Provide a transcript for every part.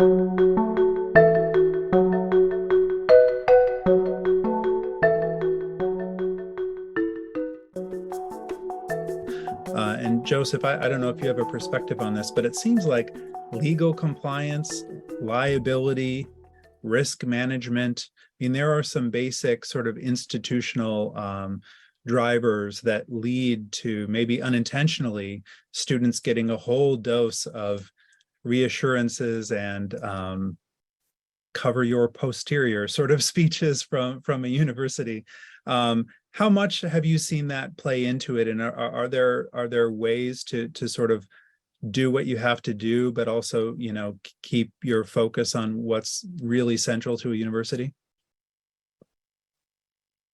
And Joseph, I don't know if you have a perspective on this, but it seems like legal compliance, liability, risk management, I mean, there are some basic sort of institutional drivers that lead to, maybe unintentionally, students getting a whole dose of reassurances and cover your posterior sort of speeches from a university. How much have you seen that play into it? And are there ways to sort of do what you have to do, but also, keep your focus on what's really central to a university?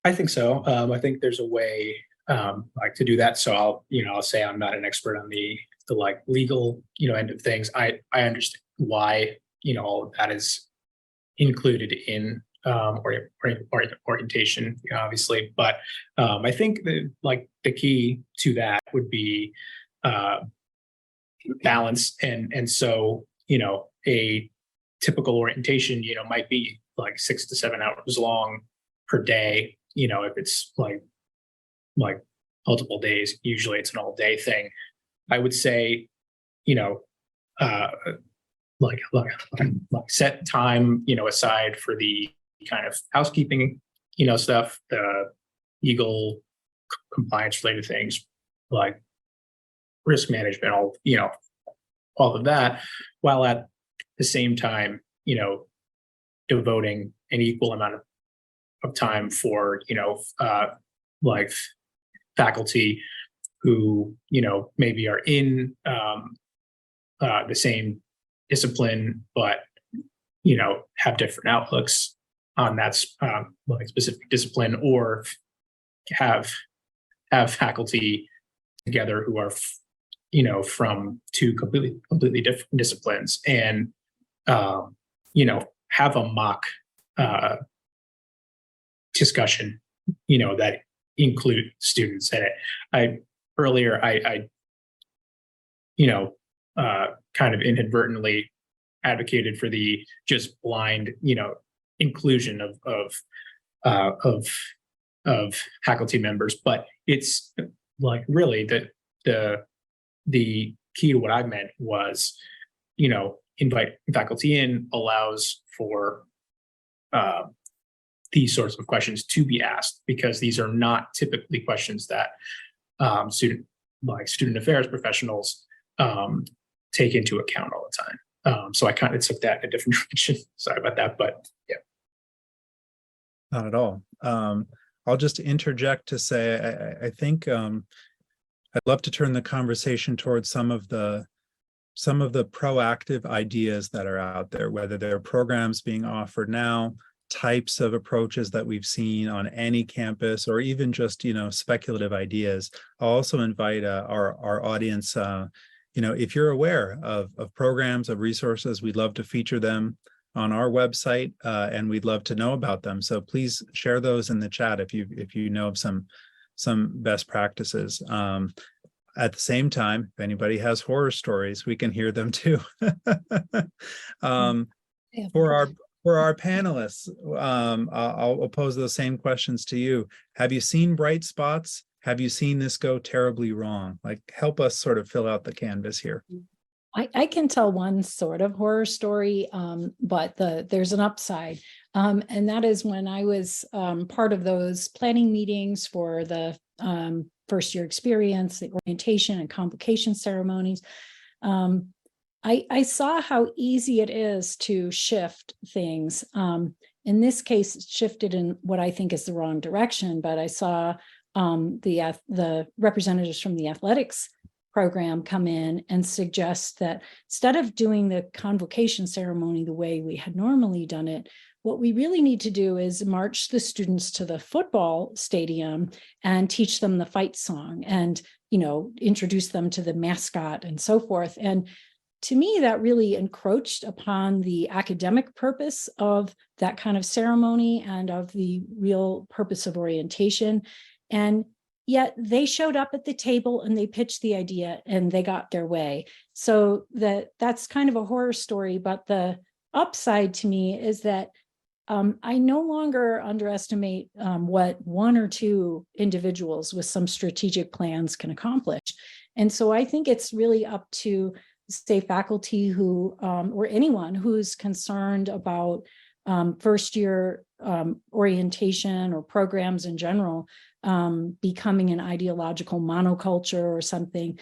I think so. I think there's a way to do that. So I'll say I'm not an expert on the like legal, end of things. I understand why, all of that is included in orientation, obviously. But I think that the key to that would be balance. And so, a typical orientation, might be like 6 to 7 hours long per day. If it's like multiple days, usually it's an all day thing. I would say, set time, aside for the kind of housekeeping, stuff, the legal compliance related things like risk management, all of that, while at the same time, devoting an equal amount of time for, like faculty who, maybe are in the same discipline, but, have different outlooks on that specific discipline, or have faculty together who are, from two completely different disciplines, and, have a mock discussion, that include students in it. I kind of inadvertently advocated for the just blind, inclusion of faculty members, but it's really the key to what I meant was, invite faculty in allows for these sorts of questions to be asked, because these are not typically questions that student affairs professionals take into account all the time. So I kind of took that in a different direction. Sorry about that, but yeah. Not at all. I'll just interject to say, I think I'd love to turn the conversation towards some of the proactive ideas that are out there, whether they're programs being offered now, types of approaches that we've seen on any campus, or even just, speculative ideas. I'll also invite our audience, if you're aware of programs, of resources, we'd love to feature them on our website, and we'd love to know about them. So please share those in the chat if you know of some best practices. At the same time, if anybody has horror stories, we can hear them too. For our panelists, I'll pose those same questions to you. Have you seen bright spots? Have you seen this go terribly wrong? Help us sort of fill out the canvas here. I can tell one sort of horror story, but there's an upside. And that is when I was part of those planning meetings for the first year experience, the orientation and convocation ceremonies. I saw how easy it is to shift things. In this case, it shifted in what I think is the wrong direction, but I saw the representatives from the athletics program come in and suggest that instead of doing the convocation ceremony the way we had normally done it, what we really need to do is march the students to the football stadium and teach them the fight song and, introduce them to the mascot and so forth. And to me, that really encroached upon the academic purpose of that kind of ceremony and of the real purpose of orientation. And yet they showed up at the table and they pitched the idea and they got their way. So that's kind of a horror story, but the upside to me is that I no longer underestimate what one or two individuals with some strategic plans can accomplish. And so I think it's really up to, say, faculty who, or anyone who's concerned about first year orientation or programs in general, becoming an ideological monoculture or something,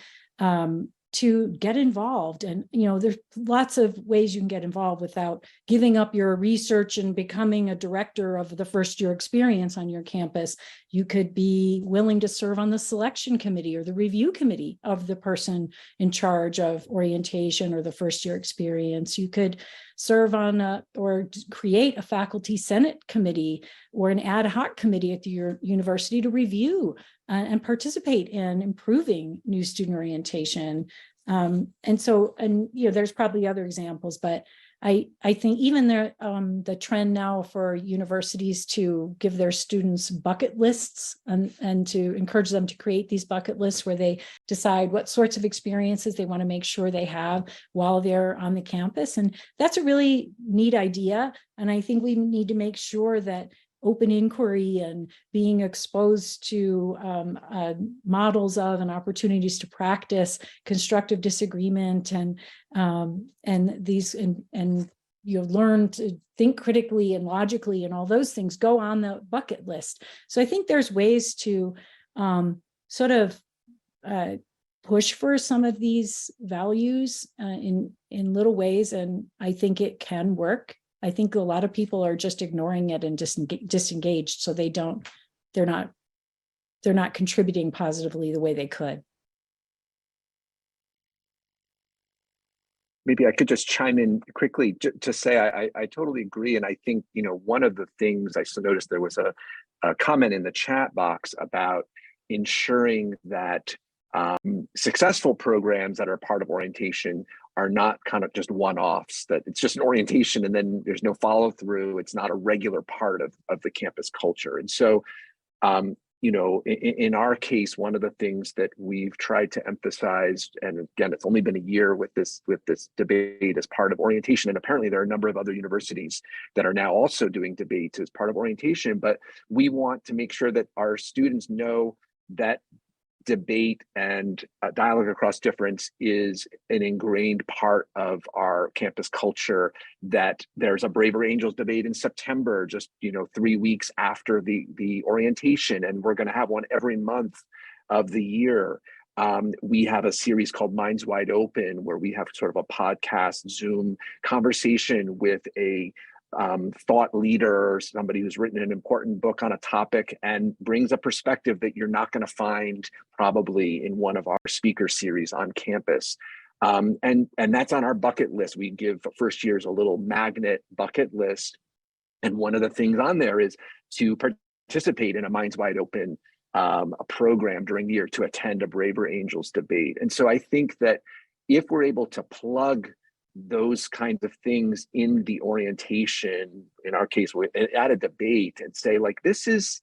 to get involved. And, there's lots of ways you can get involved without giving up your research and becoming a director of the first year experience on your campus. You could be willing to serve on the selection committee or the review committee of the person in charge of orientation or the first year experience. You could serve on or create a faculty senate committee or an ad hoc committee at your university to review and participate in improving new student orientation. And there's probably other examples, but I think even the trend now for universities to give their students bucket lists and to encourage them to create these bucket lists where they decide what sorts of experiences they want to make sure they have while they're on the campus. And that's a really neat idea. And I think we need to make sure that open inquiry and being exposed to models of and opportunities to practice constructive disagreement and learn to think critically and logically and all those things go on the bucket list. So I think there's ways to sort of push for some of these values in little ways, and I think it can work. I think a lot of people are just ignoring it and disengaged, so they're not contributing positively the way they could. Maybe I could just chime in quickly to say I totally agree. And I think, one of the things I noticed, there was a comment in the chat box about ensuring that successful programs that are part of orientation are not kind of just one-offs, that it's just an orientation and then there's no follow-through. It's not a regular part of the campus culture. And so, in our case, one of the things that we've tried to emphasize, and again, it's only been a year with this debate as part of orientation, and apparently there are a number of other universities that are now also doing debate as part of orientation, but we want to make sure that our students know that debate and dialogue across difference is an ingrained part of our campus culture, that there's a Braver Angels debate in September, just 3 weeks after the orientation, and we're going to have one every month of the year. We have a series called Minds Wide Open, where we have sort of a podcast Zoom conversation with a thought leader, somebody who's written an important book on a topic and brings a perspective that you're not going to find probably in one of our speaker series on campus. And that's on our bucket list. We give first years a little magnet bucket list. And one of the things on there is to participate in a Minds Wide Open a program during the year, to attend a Braver Angels debate. And so I think that if we're able to plug those kinds of things in the orientation, in our case, at a debate, and say, like, this is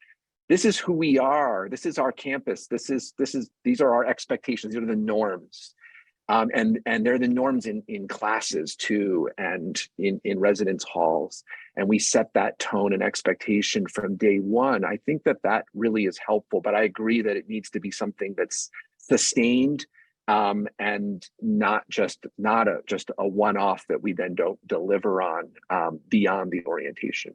who we are. This is our campus. These are our expectations. These are the norms. And they're the norms in classes too, and in residence halls. And we set that tone and expectation from day one. I think that really is helpful, but I agree that it needs to be something that's sustained, and not just a one-off that we then don't deliver on beyond the orientation.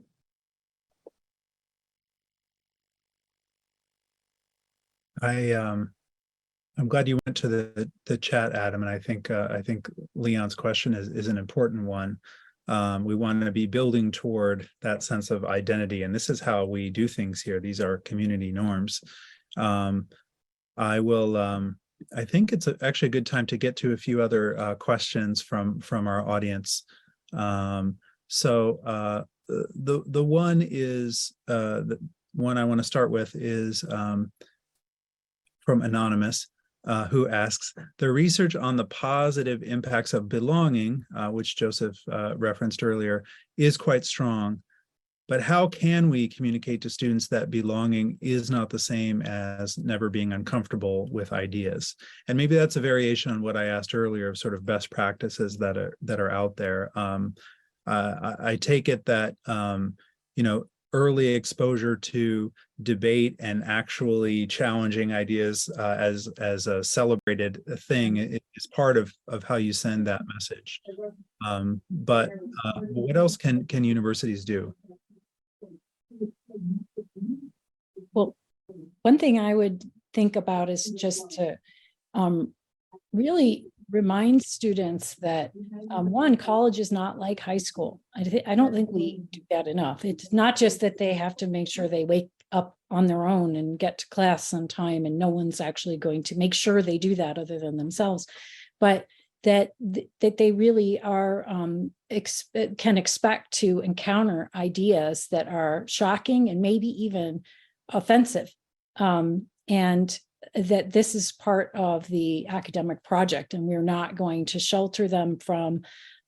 I'm glad you went to the chat, Adam, and I think Leon's question is an important one. We want to be building toward that sense of identity, and this is how we do things here. These are community norms. I think it's actually a good time to get to a few other questions from our audience. So the one is the one I want to start with is from Anonymous, who asks, the research on the positive impacts of belonging, which Joseph referenced earlier, is quite strong. But how can we communicate to students that belonging is not the same as never being uncomfortable with ideas? And maybe that's a variation on what I asked earlier of sort of best practices that are out there. I take it that, early exposure to debate and actually challenging ideas as a celebrated thing is part of how you send that message. But what else can universities do? Well, one thing I would think about is just to really remind students that one, college is not like high school. I don't think we do that enough. It's not just that they have to make sure they wake up on their own and get to class on time, and no one's actually going to make sure they do that other than themselves, but that they really are can expect to encounter ideas that are shocking and maybe even offensive, and that this is part of the academic project, and we're not going to shelter them from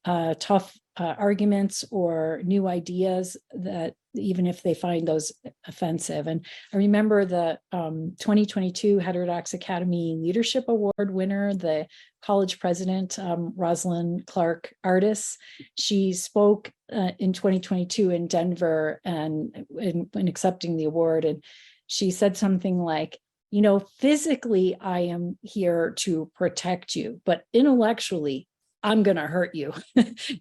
tough arguments or new ideas, that even if they find those offensive. And I remember the 2022 Heterodox Academy Leadership Award winner, the college president, Rosalind Clark Artis. She spoke in 2022 in Denver and in accepting the award. And she said something like, physically, I am here to protect you, but intellectually, I'm going to hurt you.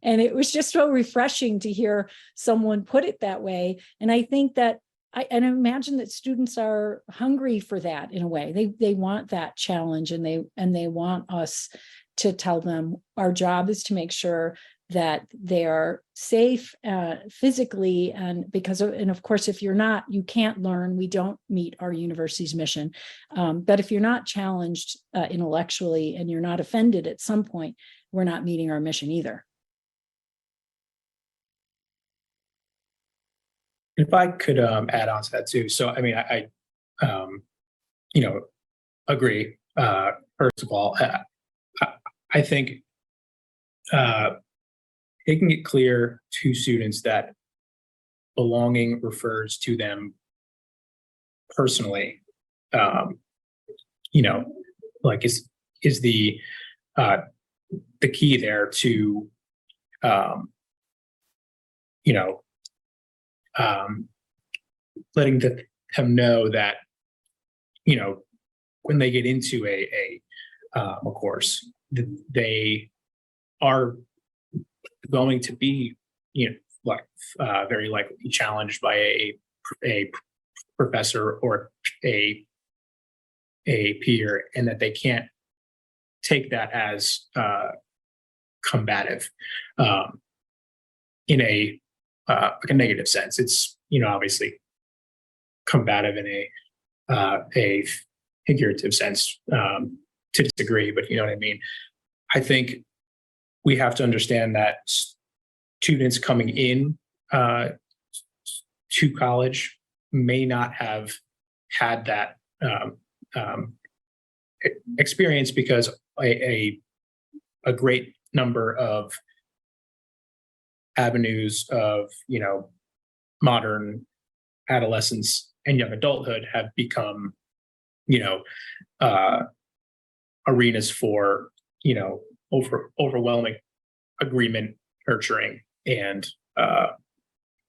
And it was just so refreshing to hear someone put it that way. And I think that I imagine that students are hungry for that in a way. They want that challenge, and they want us to tell them our job is to make sure that they are safe physically, and of course, if you're not, you can't learn. We don't meet our university's mission. But if you're not challenged intellectually and you're not offended at some point, we're not meeting our mission either. If I could add on to that too. So, I mean, I agree. First of all, I think making it clear to students that belonging refers to them personally, is the key there to, letting them know that, when they get into a course, they are going to be, very likely challenged by a professor or a peer, and that they can't take that as combative in a negative sense. It's obviously combative in a figurative sense, to disagree, but you know what I mean. I think we have to understand that students coming in to college may not have had that experience, because a great number of avenues of modern adolescence and young adulthood have become arenas for overwhelming agreement, nurturing, and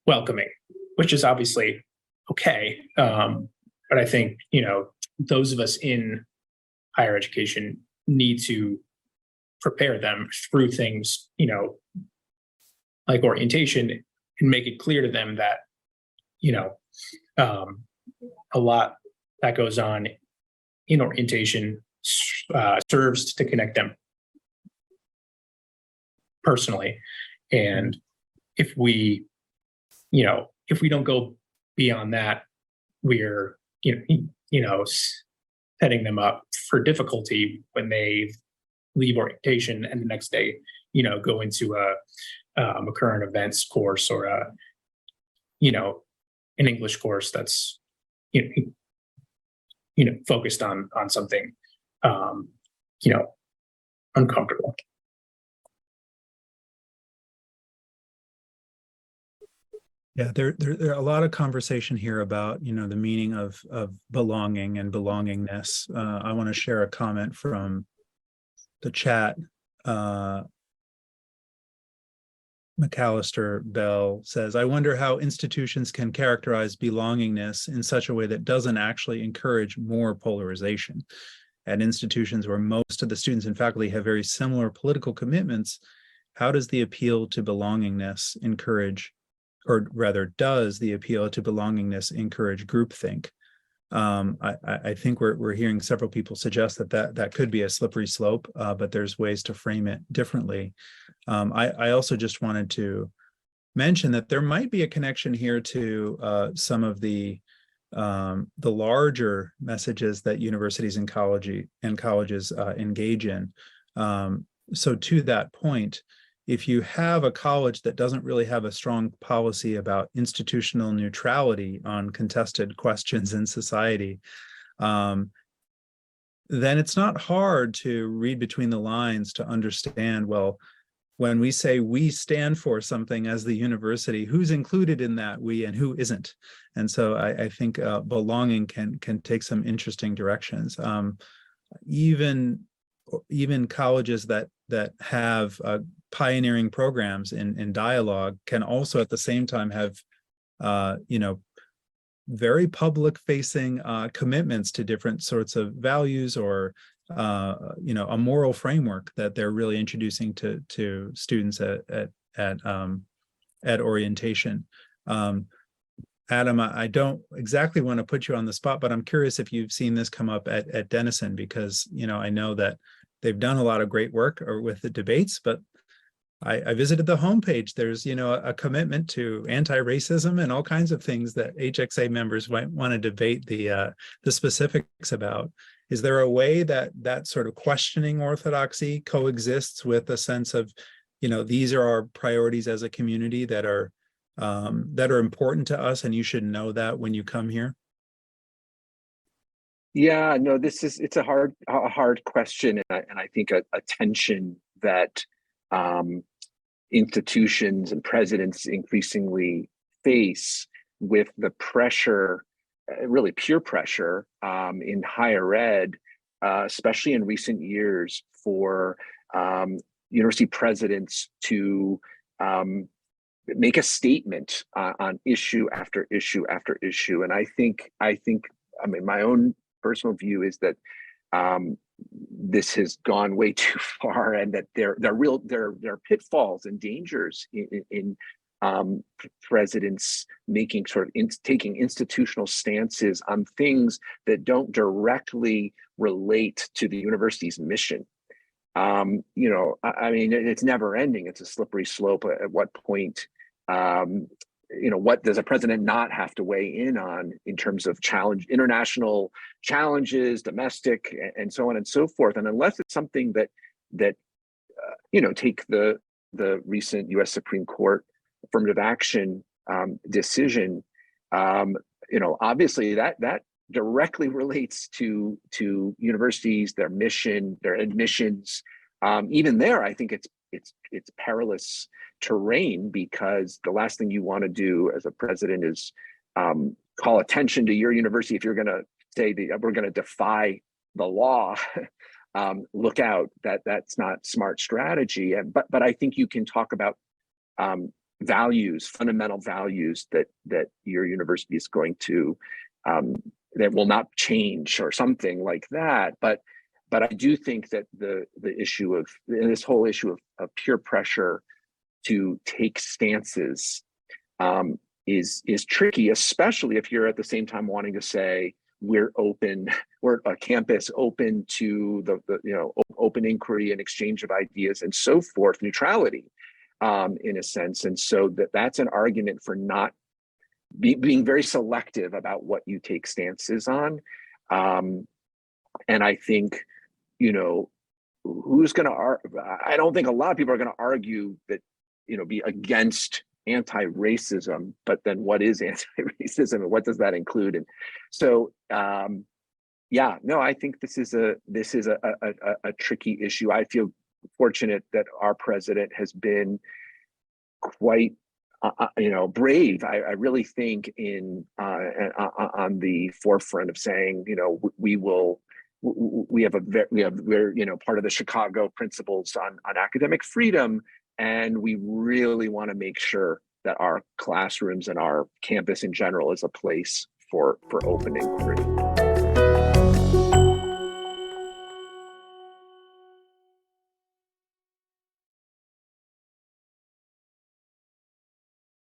welcoming, which is obviously okay. But I think those of us in higher education need to prepare them through things like orientation, and make it clear to them that a lot that goes on in orientation serves to connect them personally. And if we don't go beyond that, we're setting them up for difficulty when they leave orientation and the next day go into a current events course, or an English course that's focused on something uncomfortable. Yeah, there are a lot of conversation here about the meaning of belonging and belongingness. I want to share a comment from the chat. McAllister Bell says, I wonder how institutions can characterize belongingness in such a way that doesn't actually encourage more polarization. At institutions where most of the students and faculty have very similar political commitments, how does the appeal to belongingness encourage, or rather, does the appeal to belongingness encourage groupthink? I think we're hearing several people suggest that could be a slippery slope, but there's ways to frame it differently. I also just wanted to mention that there might be a connection here to some of the larger messages that universities and colleges engage in. So to that point, if you have a college that doesn't really have a strong policy about institutional neutrality on contested questions in society, then it's not hard to read between the lines to understand, well, when we say we stand for something as the university, who's included in that we and who isn't? And so I think belonging can take some interesting directions. Even colleges that have pioneering programs in dialogue can also at the same time have very public facing commitments to different sorts of values or a moral framework that they're really introducing to students at orientation. Adam, I don't exactly want to put you on the spot, but I'm curious if you've seen this come up at Denison, because I know that they've done a lot of great work with the debates, but I visited the homepage. There's a commitment to anti-racism and all kinds of things that HxA members might want to debate the specifics about. Is there a way that sort of questioning orthodoxy coexists with a sense of, these are our priorities as a community that are important to us, and you should know that when you come here? Yeah, no, it's a hard question, and I think a tension that institutions and presidents increasingly face with the pressure, really peer pressure, in higher ed, especially in recent years, for university presidents to make a statement on issue after issue after issue. And I think, my own personal view is that this has gone way too far, and that there are pitfalls and dangers in presidents making taking institutional stances on things that don't directly relate to the university's mission. It's never ending. It's a slippery slope. At what point, what does a president not have to weigh in on in terms of international challenges, domestic, and so on and so forth? And unless it's something that take the recent U.S. Supreme Court affirmative action decision, obviously that directly relates to universities, their mission, their admissions. Even there, I think it's perilous terrain, because the last thing you want to do as a president is call attention to your university. If you're going to say we're going to defy the law, look out, that's not smart strategy. But I think you can talk about values, fundamental values that your university is going to that will not change, or something like that. But I do think that the issue of this whole issue of peer pressure to take stances is tricky, especially if you're at the same time wanting to say we're a campus open to the open inquiry and exchange of ideas and so forth, neutrality, in a sense. And so that's an argument for not being very selective about what you take stances on. And I think, who's going to I don't think a lot of people are going to argue that, be against anti-racism, but then what is anti-racism and what does that include? And so, I think this is a tricky issue. I feel fortunate that our president has been quite brave. I really think on the forefront of saying, we're part of the Chicago principles on academic freedom, And we really want to make sure that our classrooms and our campus in general is a place for open inquiry.